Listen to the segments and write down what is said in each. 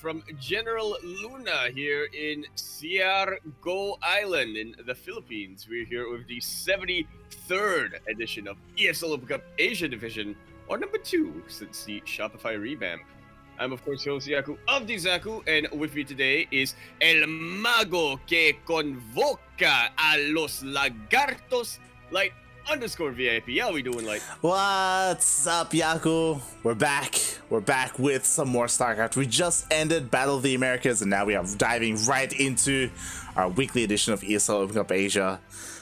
from General Luna here in Siargao Island in the Philippines. We're here with the 73rd edition of ESL Open Cup Asia Division, or number 2 since the Shopify revamp. I'm, of course, your host Yaku of the Zaku, and with me today is El Mago que convoca a los lagartos, Light _VIP. How we doing, Light? What's up, Yaku? We're back. We're back with some more StarCraft. We just ended Battle of the Americas, and now we are diving right into our weekly edition of ESL Open Cup Asia.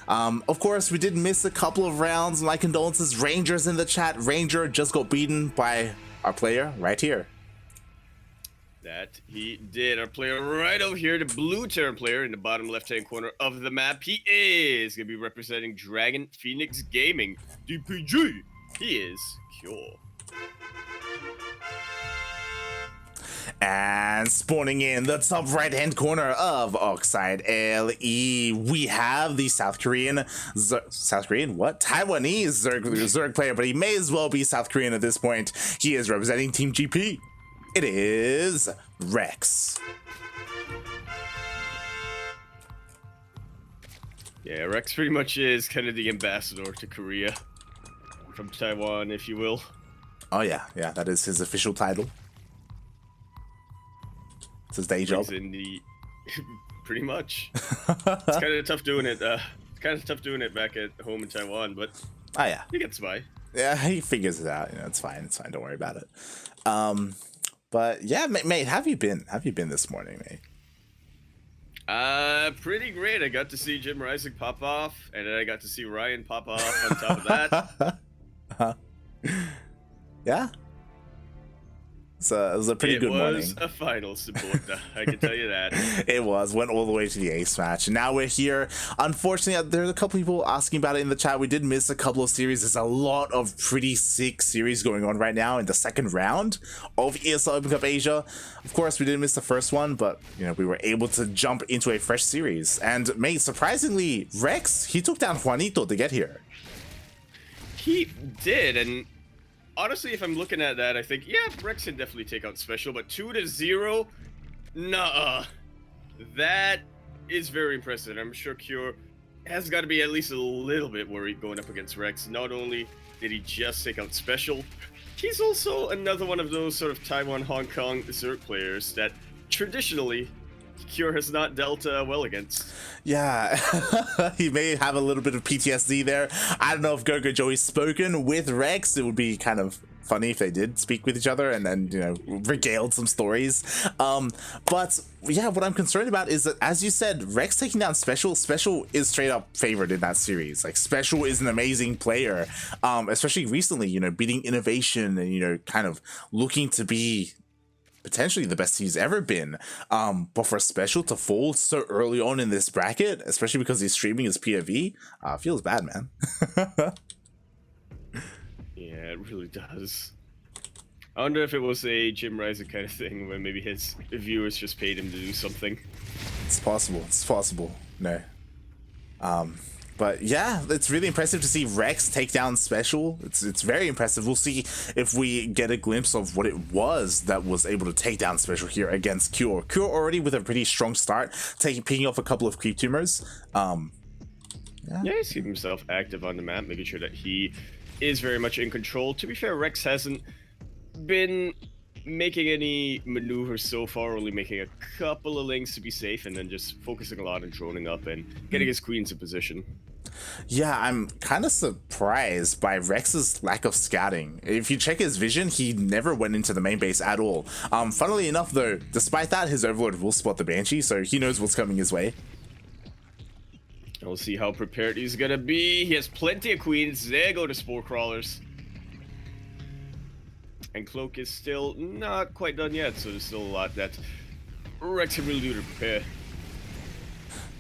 Of course, we did miss a couple of rounds. My condolences, Ranger's in the chat. Ranger just got beaten by our player right here. That he did. Our player right over here, the blue Terran player in the bottom left-hand corner of the map. He is going to be representing Dragon Phoenix Gaming. DPG. He is Cure. And spawning in the top right-hand corner of Oxide LE, we have the Taiwanese Zerg player, but he may as well be South Korean at this point. He is representing Team GP. It is Rex. Yeah, Rex pretty much is kind of the ambassador to Korea from Taiwan, if you will. Oh yeah, that is his official title. It's his day job. Pretty much. It's kind of tough doing it. Back at home in Taiwan, but oh yeah, he gets by. Yeah, he figures it out. You know, it's fine. It's fine. Don't worry about it. But yeah, mate, how have you been? How have you been this morning, mate? Pretty great. I got to see Jim Rising pop off, and then I got to see Ryan pop off on top of that. Yeah? It was a pretty good morning. It was a final support, I can tell you that. It went all the way to the ace match. And now we're here. Unfortunately, there's a couple people asking about it in the chat. We did miss a couple of series. There's a lot of pretty sick series going on right now in the second round of ESL Open Cup Asia. Of course, we did miss the first one, but you know, we were able to jump into a fresh series. And mate, surprisingly, Rex, he took down Juanito to get here. He did, and honestly, if I'm looking at that, I think, yeah, Rex can definitely take out Special, but 2-0? Nuh-uh. That is very impressive. I'm sure Cure has got to be at least a little bit worried going up against Rex. Not only did he just take out Special, he's also another one of those sort of Taiwan, Hong Kong Zerg players that traditionally Cure has not dealt well against. Yeah, he may have a little bit of PTSD there. I don't know if Gogo Joey's spoken with Rex. It would be kind of funny if they did speak with each other and then, you know, regaled some stories. But yeah, what I'm concerned about is that, as you said, Rex taking down Special is straight up favored in that series. Like, Special is an amazing player, especially recently, you know, beating Innovation and, you know, kind of looking to be potentially the best he's ever been, but for Special to fall so early on in this bracket, especially because he's streaming his POV, feels bad, man. Yeah, it really does. I wonder if it was a Jim Rising kind of thing where maybe his viewers just paid him to do something. It's possible. No. But yeah, it's really impressive to see Rex take down Special. It's very impressive. We'll see if we get a glimpse of what it was that was able to take down Special here against Cure. Cure already with a pretty strong start, picking off a couple of creep tumors. Yeah, he's keeping himself active on the map, making sure that he is very much in control. To be fair, Rex hasn't been making any maneuvers so far, only making a couple of links to be safe, and then just focusing a lot on droning up and getting his queens in position. Yeah, I'm kind of surprised by Rex's lack of scouting. If you check his vision, he never went into the main base at all. Funnily enough, though, despite that, his Overlord will spot the Banshee, so he knows what's coming his way. We'll see how prepared he's gonna be. He has plenty of queens. There go the Spore Crawlers. And Cloak is still not quite done yet, so there's still a lot that Rex can really do to prepare.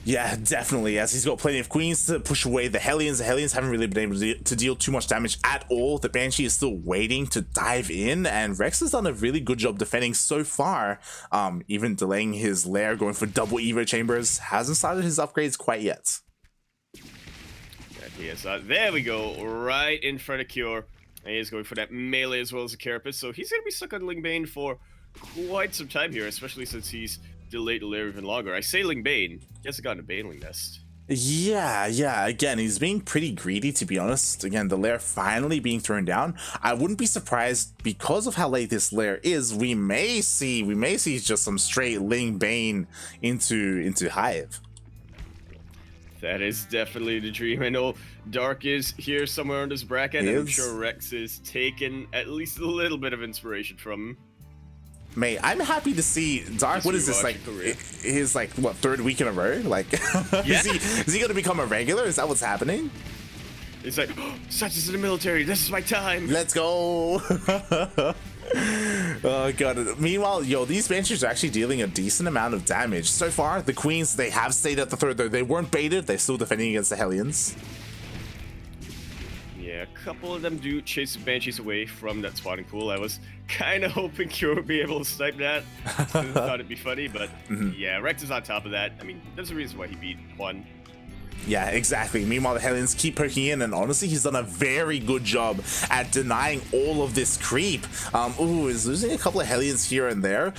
Yeah, definitely, as he's got plenty of queens to push away the Hellions. The Hellions haven't really been able to deal too much damage at all. The Banshee is still waiting to dive in, and Rex has done a really good job defending so far, even delaying his lair, going for double Evo chambers. Hasn't started his upgrades quite yet. Yes, there we go, right in front of Cure. And he is going for that melee as well as a Carapace, so he's going to be stuck on Lingbane for quite some time here, especially since he's delayed the lair even longer. I say Ling Bane. He hasn't gotten a Baneling nest. Yeah. Again, he's being pretty greedy, to be honest. Again, the lair finally being thrown down. I wouldn't be surprised because of how late this lair is. We may see just some straight Ling Bane into Hive. That is definitely the dream. I know Dark is here somewhere on this bracket, and I'm sure Rex is taking at least a little bit of inspiration from him. Mate, I'm happy to see Dark. What is this, like his what, 3rd week in a row? Like, yeah. is he gonna become a regular? Is that what's happening? It's like, oh, such is in the military. This is my time. Let's go. Oh god. Meanwhile, yo, these Banshees are actually dealing a decent amount of damage so far. The Queens, they have stayed at the 3rd, though. They weren't baited. They're still defending against the Hellions. Yeah, a couple of them do chase the Banshees away from that spawning pool. I was kind of hoping Cure would be able to snipe that. Thought it'd be funny, but yeah, Rex is on top of that. I mean, there's a reason why he beat Juan. Yeah, exactly. Meanwhile, the Hellions keep poking in, and honestly, he's done a very good job at denying all of this creep. Ooh, he's losing a couple of Hellions here and there.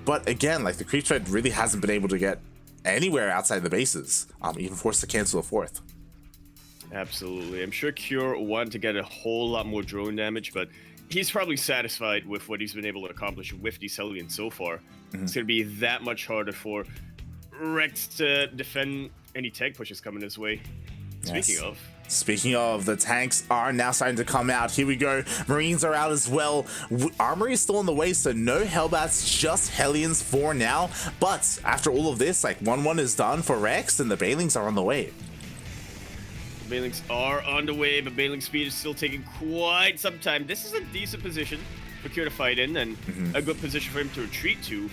But again, like, the creep thread really hasn't been able to get anywhere outside the bases. Even forced to cancel a 4th. Absolutely. I'm sure Cure wanted to get a whole lot more drone damage, but he's probably satisfied with what he's been able to accomplish with these Hellions so far. It's going to be that much harder for Rex to defend any tank pushes coming his way. Speaking of, the tanks are now starting to come out. Here we go. Marines are out as well. Armory is still on the way, so no Hellbats, just Hellions for now. But after all of this, like, 1-1 is done for Rex, and the Banelings are on the way. Banelings are on the way, but Baneling speed is still taking quite some time. This is a decent position for Cure to fight in, and a good position for him to retreat to.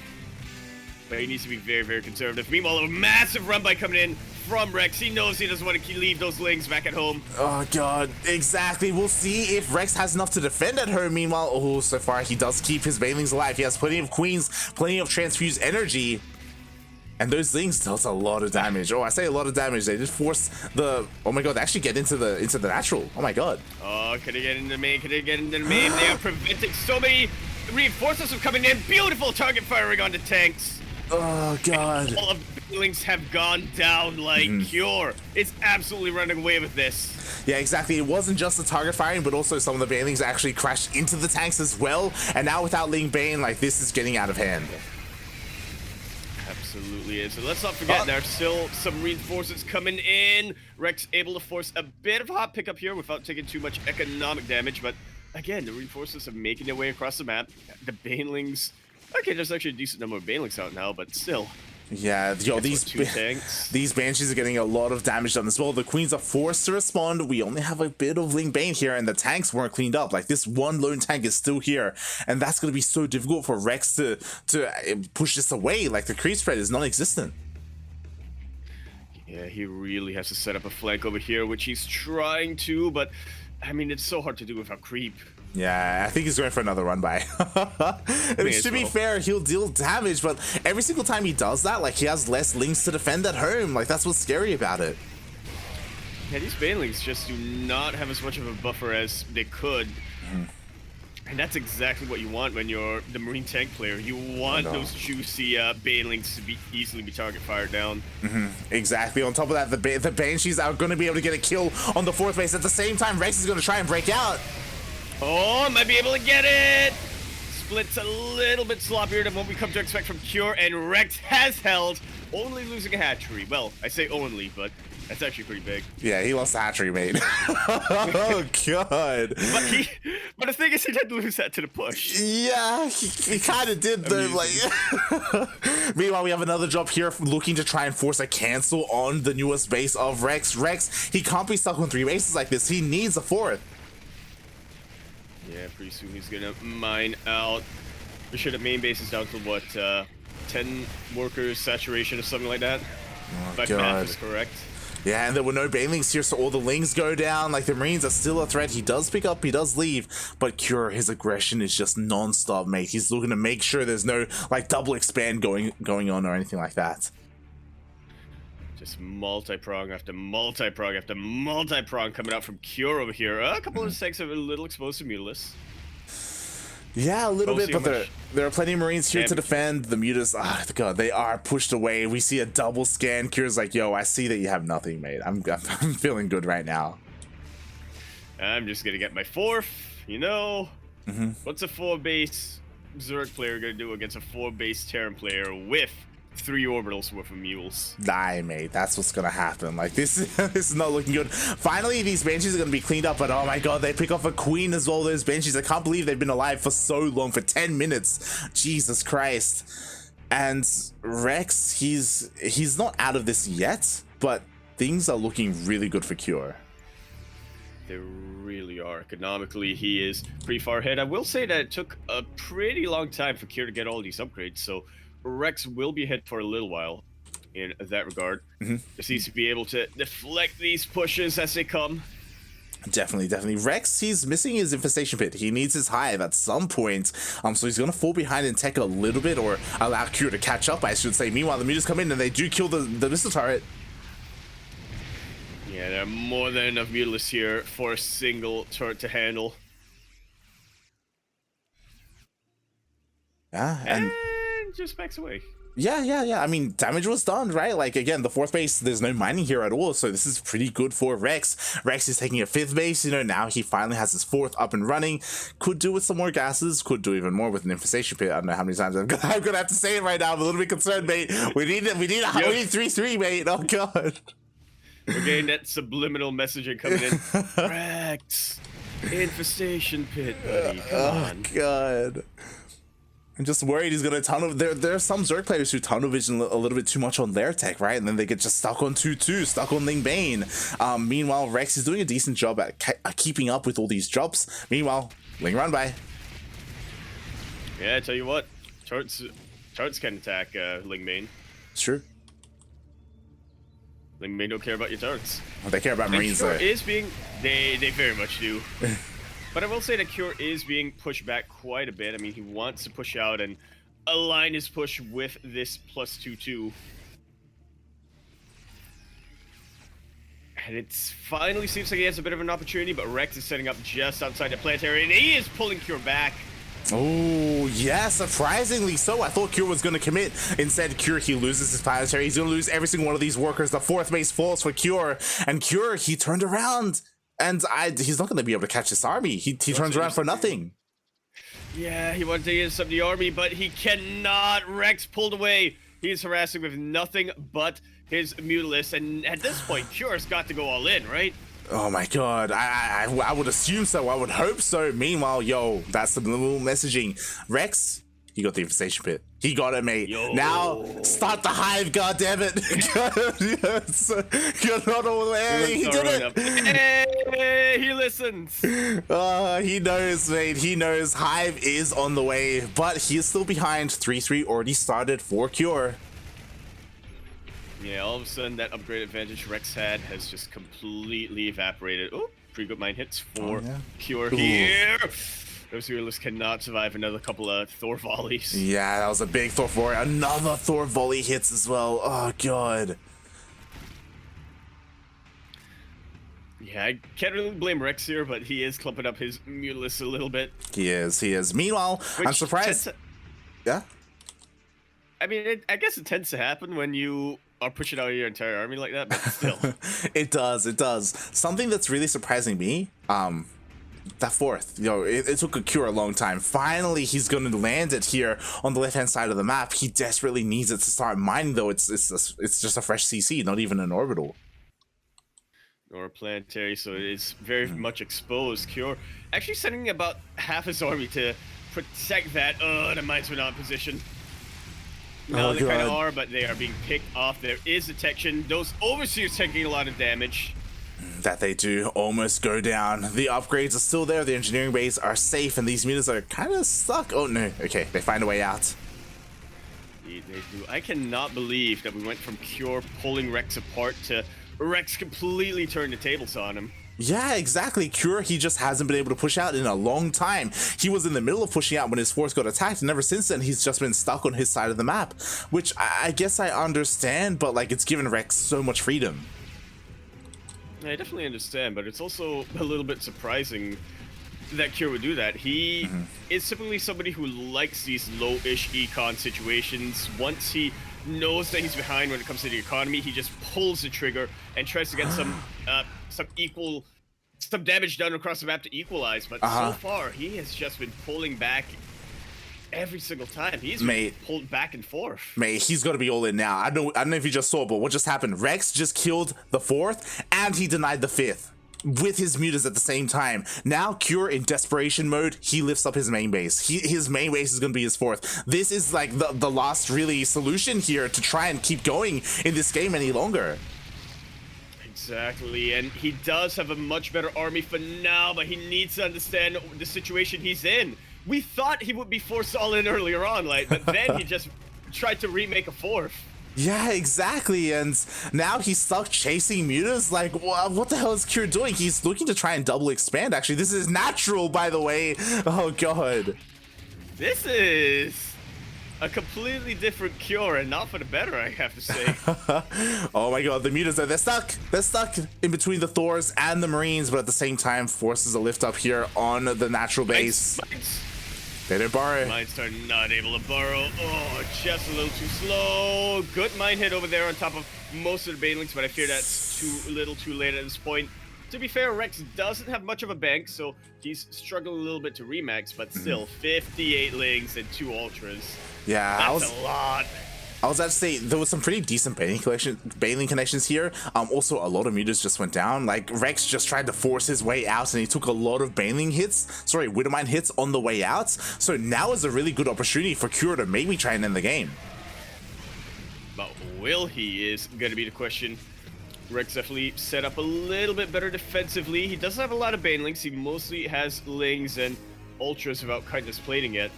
But he needs to be very, very conservative. Meanwhile, a massive run by coming in from Rex. He knows he doesn't want to leave those Lings back at home. Oh, God. Exactly. We'll see if Rex has enough to defend at her. Meanwhile, oh, so far he does keep his Banelings alive. He has plenty of Queens, plenty of transfused energy. And those Lings dealt a lot of damage. Oh, I say a lot of damage. They just force the... Oh, my God. They actually get into the natural. Oh, my God. Oh, could they get into the main? Could they get into the main? They are preventing so many reinforcements from coming in. Beautiful target firing onto tanks. Oh, God. And all of the Banelings have gone down like Cure. It's absolutely running away with this. Yeah, exactly. It wasn't just the target firing, but also some of the Banelings actually crashed into the tanks as well. And now without Ling Bane, like, this is getting out of hand. Absolutely is. And let's not forget, there's still some reinforcements coming in. Rex able to force a bit of hot pickup here without taking too much economic damage. But again, the reinforcements are making their way across the map. The Banelings... Okay, there's actually a decent number of Banelings out now, but still. Yeah, yo, these Banshees are getting a lot of damage done as well. The Queens are forced to respond. We only have a bit of Ling Bane here, and the tanks weren't cleaned up. Like, this one lone tank is still here, and that's going to be so difficult for Rex to push this away. Like, the creep spread is non-existent. Yeah, he really has to set up a flank over here, which he's trying to, but, I mean, it's so hard to do without creep. Yeah, I think he's going for another run by. I mean, to be fair, he'll deal damage, but every single time he does that, like, he has less Lings to defend at home. Like, that's what's scary about it. Yeah, these Banelings just do not have as much of a buffer as they could. And that's exactly what you want when you're the Marine tank player. You want those juicy Banelings to easily be target fired down. Exactly. On top of that, the Banshees are going to be able to get a kill on the 4th base. At the same time, Rex is going to try and break out. Oh, might be able to get it! Split's a little bit sloppier than what we come to expect from Cure, and Rex has held, only losing a hatchery. Well, I say only, but that's actually pretty big. Yeah, he lost the hatchery, mate. Oh, God. But the thing is, he did lose that to the push. Yeah, he kind of did, though. Like, meanwhile, we have another job here looking to try and force a cancel on the newest base of Rex. Rex, he can't be stuck on 3 bases like this. He needs a 4th. Yeah, pretty soon he's gonna mine out. For sure, the main base is down to what, 10 workers saturation or something like that. Oh, if my math is correct. Yeah, and there were no Banelings here, so all the Lings go down. Like, the Marines are still a threat. He does pick up, he does leave, but Cure, his aggression is just non-stop, mate. He's looking to make sure there's no, like, double expand going on or anything like that. Just multi-prong after multi-prong after multi-prong coming out from Cure over here. A couple of tanks are a little exposed to Mutalisk. Yeah, a little We'll bit, see but how much there are plenty of Marines here to damage. defend. The Mutas, God, they are pushed away. We see a double scan. Kira's like, yo, I see that you have nothing, mate. I'm feeling good right now. I'm just gonna get my 4th, you know. Mm-hmm. What's a 4-base Zerg player gonna do against a 4-base Terran player with 3 orbitals worth of mules? Die, mate. That's what's gonna happen. Like, this is not looking good. Finally, these Banshees are gonna be cleaned up, but oh my god, they pick off a Queen as well, those Banshees. I can't believe they've been alive for so long, for 10 minutes. Jesus Christ. And Rex, he's not out of this yet, but things are looking really good for Cure. They really are. Economically, he is pretty far ahead. I will say that it took a pretty long time for Cure to get all these upgrades, so Rex will be ahead for a little while in that regard. Just needs to be able to deflect these pushes as they come. Definitely. Rex, he's missing his infestation pit. He needs his hive at some point. So he's gonna fall behind in tech a little bit, or allow Cure to catch up, I should say. Meanwhile, the mutas come in and they do kill the missile turret. Yeah, there are more than enough mutalisks here for a single turret to handle. Yeah, and just backs away. Yeah. I mean, damage was done, right? Like, again, the 4th base, there's no mining here at all, so this is pretty good for Rex. Rex is taking a 5th base, you know, now he finally has his 4th up and running. Could do with some more gases, could do even more with an infestation pit. I don't know how many times I'm gonna have to say it right now. I'm a little bit concerned, mate. We need 3-3, mate. Oh, God. We're getting that subliminal messaging coming in. Rex, infestation pit, buddy. Come on. God. I'm just worried he's gonna tunnel. There are some Zerg players who tunnel vision a little bit too much on their tech, right? And then they get just stuck on 2-2, stuck on Ling Bane. Meanwhile, Rex is doing a decent job at keeping up with all these drops. Meanwhile, Ling run by. Yeah, I tell you what, turrets can attack Ling Bane. It's true. Ling Bane don't care about your turrets. Well, they care about Marines, though. They very much do. But I will say that Cure is being pushed back quite a bit. I mean, he wants to push out and align his push with this +2-2. And it finally seems like he has a bit of an opportunity, but Rex is setting up just outside the planetary, and he is pulling Cure back. Oh, yeah, surprisingly so. I thought Cure was going to commit. Instead, Cure, he loses his planetary. He's going to lose every single one of these workers. The 4th base falls for Cure, and Cure, he turned around. And he's not going to be able to catch this army. He turns around for nothing. Yeah, he wanted to get up the army, but he cannot. Rex pulled away. He's harassing with nothing but his Mutalisk. And at this point, Cure's got to go all in, right? Oh my god, I would assume so. I would hope so. Meanwhile, yo, that's the little messaging. Rex, he got the infestation pit. He got it, mate. Yo. Now, start the hive, goddammit. Yes. You're not all there. He did it. Hey, he listens. He knows, mate. He knows hive is on the way, but he is still behind. 3-3 already started for Cure. Yeah, all of a sudden, that upgrade advantage Rex had has just completely evaporated. Oh, pretty good mine hits for Cure here. Those heroes cannot survive another couple of Thor volleys. Yeah, that was a big Thor volley. Another Thor volley hits as well. Oh, God. Yeah, I can't really blame Rex here, but he is clumping up his Mutalisk a little bit. He is. Meanwhile, I'm surprised. Yeah? I mean, I guess it tends to happen when you are pushing out your entire army like that, but still. It does. Something that's really surprising me, that 4th, you know, it took a Cure a long time. Finally, he's going to land it here on the left-hand side of the map. He desperately needs it to start mining, though. It's just a fresh CC, not even an orbital. Or a planetary, so it is very much exposed. Cure actually sending about half his army to protect that. The mines were not in position. No, they kind of are, but they are being picked off. There is detection. Those overseers taking a lot of damage. That they do almost go down. The upgrades are still there. The engineering bays are safe, and these mutas are kind of stuck. Oh, no. Okay, they find a way out. They do. I cannot believe that we went from Cure pulling Rex apart to Rex completely turned the tables on him. Yeah, exactly. Cure, he just hasn't been able to push out in a long time. He was in the middle of pushing out when his force got attacked, and ever since then, he's just been stuck on his side of the map. Which I guess I understand, but like, it's given Rex so much freedom. I definitely understand, but it's also a little bit surprising that Cure would do that. He is typically somebody who likes these low-ish econ situations. Once he knows that he's behind when it comes to the economy, he just pulls the trigger and tries to get some damage done across the map to equalize. But so far, he has just been pulling back every single time. He's pulled back and forth. Mate, he's got to be all in now. I don't know if you just saw, but what just happened? Rex just killed the 4th, and he denied the 5th. With his mutas at the same time. Now, Cure in desperation mode, he lifts up his main base. His main base is going to be his 4th. This is like the last really solution here to try and keep going in this game any longer. Exactly, and he does have a much better army for now, but he needs to understand the situation he's in. We thought he would be forced all in earlier on, like, but then he just tried to remake a 4th. Yeah, exactly, and now he's stuck chasing mutas. Like, what the hell is Cure doing? He's looking to try and double expand, actually. This is natural, by the way. Oh, God. This is a completely different Cure, and not for the better, I have to say. Oh, my God, the mutas, they're stuck. They're stuck in between the Thors and the Marines, but at the same time, forces a lift up here on the natural base. They didn't borrow. Mines are not able to borrow. Oh, just a little too slow. Good mine hit over there on top of most of the banelings, but I fear that's too little too late at this point. To be fair, Rex doesn't have much of a bank, so he's struggling a little bit to remax, but still, 58 lings and 2 ultras. Yeah, that's a lot. I was about to say, there was some pretty decent baneling connections here. Also, a lot of mutas just went down. Like, Rex just tried to force his way out, and he took a lot of baneling hits. Sorry, Widowmine hits on the way out. So now is a really good opportunity for Cure to maybe try and end the game. But will he is going to be the question. Rex definitely set up a little bit better defensively. He doesn't have a lot of banelings. He mostly has lings and ultras without kindness plating it.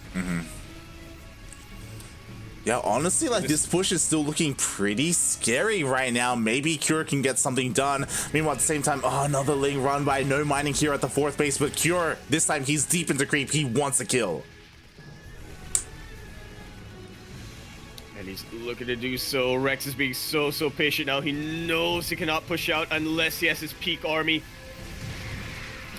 Yeah, honestly, like, this push is still looking pretty scary right now. Maybe Cure can get something done. Meanwhile, at the same time, oh, another ling run by. No mining here at the 4th base, but Cure, this time he's deep into creep. He wants a kill. And he's looking to do so. Rex is being so patient now. He knows he cannot push out unless he has his peak army.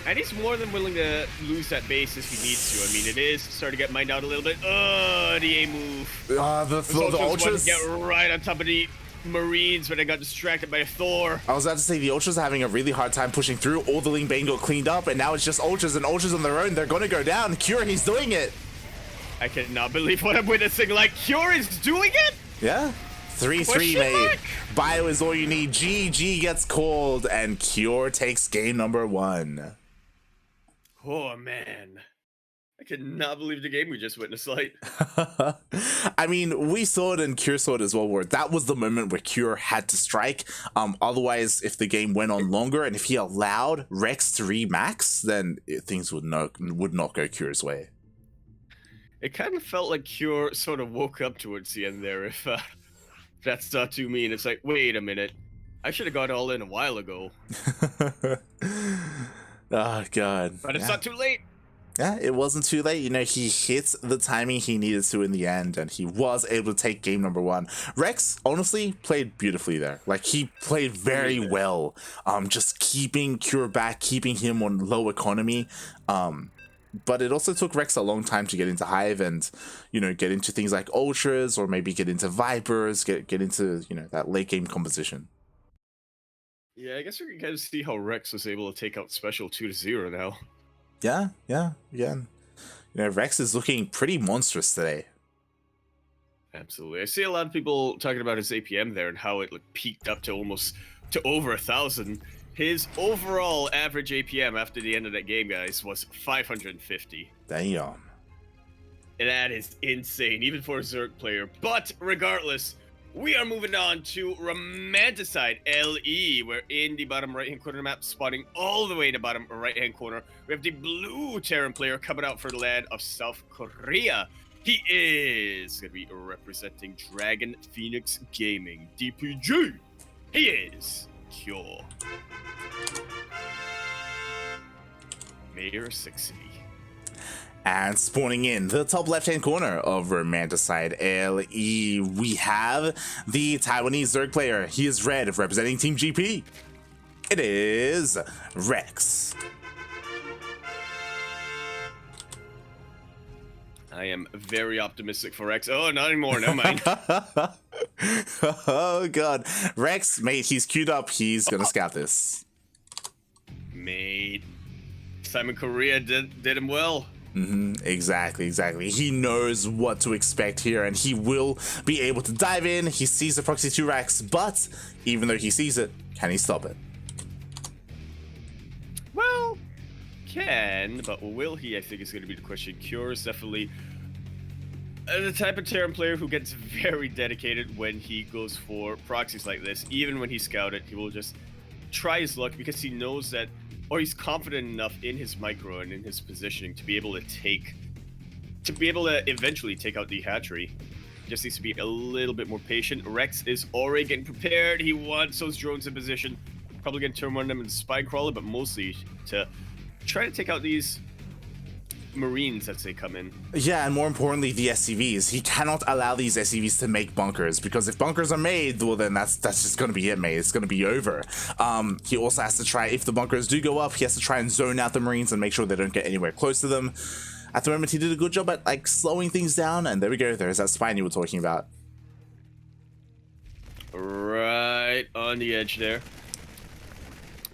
And he's more than willing to lose that base if he needs to. I mean, it is starting to get mined out a little bit. Oh, the A move. The ultras get right on top of the Marines, but I got distracted by a Thor. I was about to say, the ultras are having a really hard time pushing through. All the Ling Bane got cleaned up, and now it's just ultras, and ultras on their own. They're going to go down. Cure, he's doing it. I cannot believe what I'm witnessing. Like, Cure is doing it? Yeah. 3-3, mate. Bio is all you need. GG gets called, and Cure takes game number 1. Oh, man. I cannot believe the game we just witnessed, like. I mean, we saw it and Cure saw it as well, where that was the moment where Cure had to strike. Otherwise, if the game went on longer and if he allowed Rex to remax, then things would not go Cure's way. It kind of felt like Cure sort of woke up towards the end there, if that's not too mean. It's like, wait a minute. I should have got all in a while ago. Oh, God. But it's not too late. Yeah, it wasn't too late. You know, he hit the timing he needed to in the end, and he was able to take game number 1. Rex, honestly, played beautifully there. Like, he played very well. Just keeping Cure back, keeping him on low economy. But it also took Rex a long time to get into Hive and, you know, get into things like Ultras, or maybe get into Vipers, get into, you know, that late game composition. Yeah, I guess we can kind of see how Rex was able to take out Special 2-0 now. Yeah. You know, Rex is looking pretty monstrous today. Absolutely. I see a lot of people talking about his APM there and how it peaked up to over 1,000. His overall average APM after the end of that game, guys, was 550. Damn. And that is insane, even for a Zerg player. But regardless, we are moving on to Romanticide LE. We're in the bottom right-hand corner of the map, spotting all the way in the bottom right-hand corner. We have the blue Terran player coming out for the land of South Korea. He is going to be representing Dragon Phoenix Gaming, DPG. He is Cure. Mayor 60. And spawning in the top left-hand corner of Romanticide LE, we have the Taiwanese Zerg player. He is red, representing Team GP. It is Rex. I am very optimistic for Rex. Oh, not anymore. Never mind. Oh god, Rex, mate, he's queued up. He's gonna scout this. Mate, Simon Korea did him well. Exactly. He knows what to expect here, and he will be able to dive in. He sees the proxy 2 racks, but even though he sees it, can he stop it? Well, can, but will he? I think is going to be the question. Cure is definitely the type of Terran player who gets very dedicated when he goes for proxies like this. Even when he's scouted, he will just try his luck because he knows that, or he's confident enough in his micro and in his positioning to be able to eventually take out the hatchery. Just needs to be a little bit more patient. Rex is already getting prepared. He wants those drones in position. Probably going to turn one of them into spine crawler, but mostly to try to take out these Marines as they come in. Yeah, and more importantly, the SCVs. He cannot allow these SCVs to make bunkers, because if bunkers are made, well then that's just going to be it, mate. It's going to be over. He also has to try, if the bunkers do go up, he has to try and zone out the Marines and make sure they don't get anywhere close to them. At the moment, he did a good job at like slowing things down, and there we go. There's that spine you were talking about. Right on the edge there.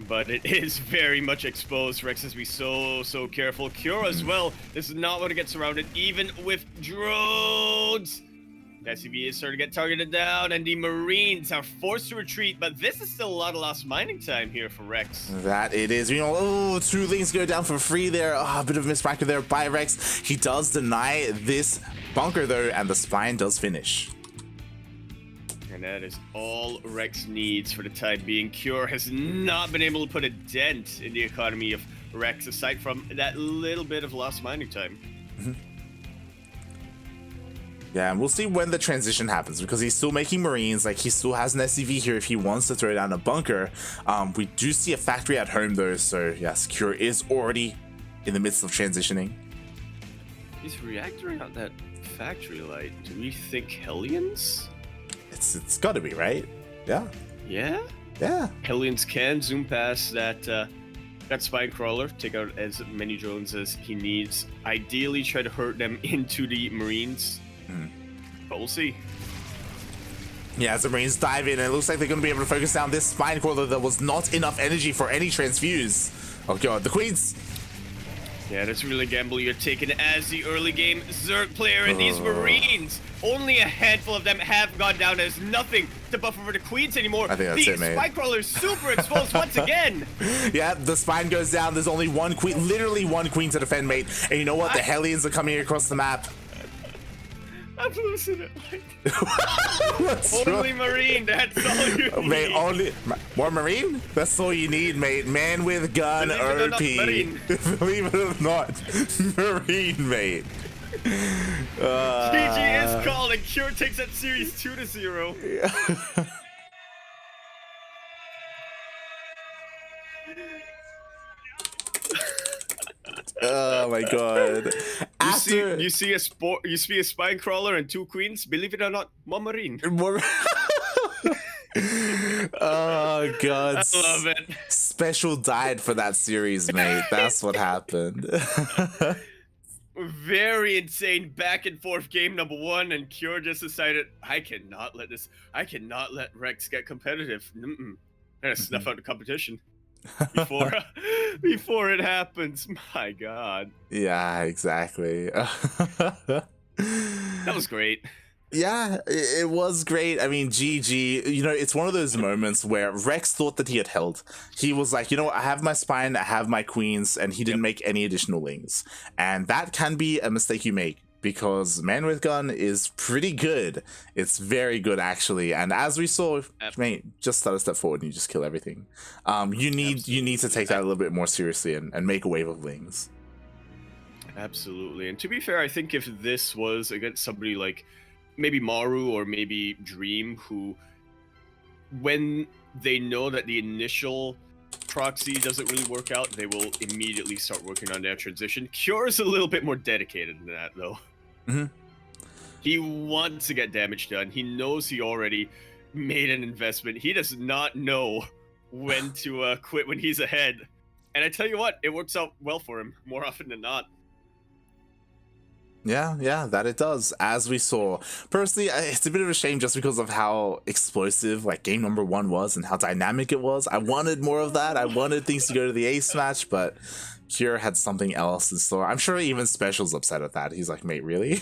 But it is very much exposed. Rex has to be so careful. Cure as well does not want to get surrounded, even with drones. The SCV is starting to get targeted down, and the Marines are forced to retreat, but this is still a lot of lost mining time here for Rex. That it is. You know, oh, 2 things go down for free there. Oh, a bit of a misbacker there by Rex. He does deny this bunker, though, and the spine does finish. And that is all Rex needs for the time being. Cure has not been able to put a dent in the economy of Rex, aside from that little bit of lost mining time. Yeah, and we'll see when the transition happens, because he's still making Marines. Like, he still has an SCV here if he wants to throw down a bunker. We do see a factory at home, though, so yes, Cure is already in the midst of transitioning. He's reacting out that factory light. Do we think Hellions? It's got to be, right? Yeah. Yeah? Yeah. Hellions can zoom past that spine crawler, take out as many drones as he needs. Ideally, try to hurt them into the Marines. But we'll see. Yeah, as the Marines dive in, and it looks like they're going to be able to focus down this spine crawler. There was not enough energy for any transfuse. Oh god, the Queens. Yeah, that's really a gamble you're taking as the early game Zerg player, and these Marines, only a handful of them have gone down. There's nothing to buffer for the Queens anymore. I think that's it, mate. The spine crawler is super exposed once again. Yeah, the spine goes down. There's only one Queen, literally one Queen to defend, mate. And you know what? The Hellions are coming across the map. I'm losing it. Only Marine, that's all you need. Mate, only more Marine? That's all you need, mate. Man with gun, OP. Believe it or not, Marine, mate. GG is called, and Cure takes that series 2-0. Oh my god. You see a spine crawler and 2 Queens, believe it or not, one Marine. Oh god. I love it. Special died for that series, mate. That's what happened. Very insane back and forth game number 1, and Cure just decided, I cannot let Rex get competitive. I gotta snuff out the competition before it happens. My god. Yeah, exactly. That was great. Yeah, it was great. I mean, GG, you know, it's one of those moments where Rex thought that he had held. He was like, you know what, I have my spine, I have my Queens, and he didn't make any additional lings. And that can be a mistake you make, because Man with Gun is pretty good. It's very good, actually. And as we saw, mate, just start a step forward and you just kill everything. You need to take that a little bit more seriously and make a wave of lings. Absolutely. And to be fair, I think if this was against somebody like maybe Maru or maybe Dream, who, when they know that the initial proxy doesn't really work out, they will immediately start working on their transition. Cure is a little bit more dedicated than that, though. He wants to get damage done. He knows he already made an investment. He does not know when to quit when he's ahead. And I tell you what, it works out well for him more often than not. Yeah, that it does, as we saw. Personally, it's a bit of a shame just because of how explosive like game number 1 was and how dynamic it was. I wanted more of that. I wanted things to go to the ace match, but Cure had something else in store. I'm sure even Special's upset at that. He's like, mate, really?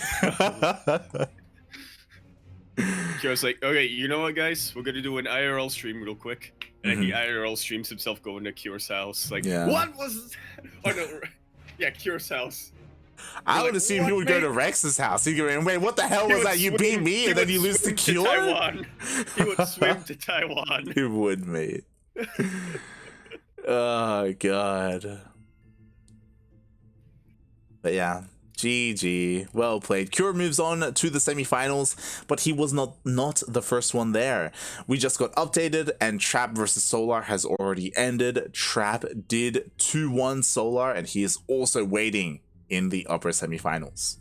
Cure's like, okay, you know what, guys? We're gonna do an IRL stream real quick. And he IRL streams himself going to Cure's house. Like, what was... Oh, no. Yeah, Cure's house. I would assume he would go to Rex's house. He'd go in, wait, what the hell was that? You beat me and then you lose to Cure? Taiwan. He would swim to Taiwan. He would, mate. Oh, God. But yeah, GG. Well played. Cure moves on to the semifinals, but he was not the first one there. We just got updated, and Trap versus Solar has already ended. Trap did 2-1 Solar, and he is also waiting in the upper semifinals.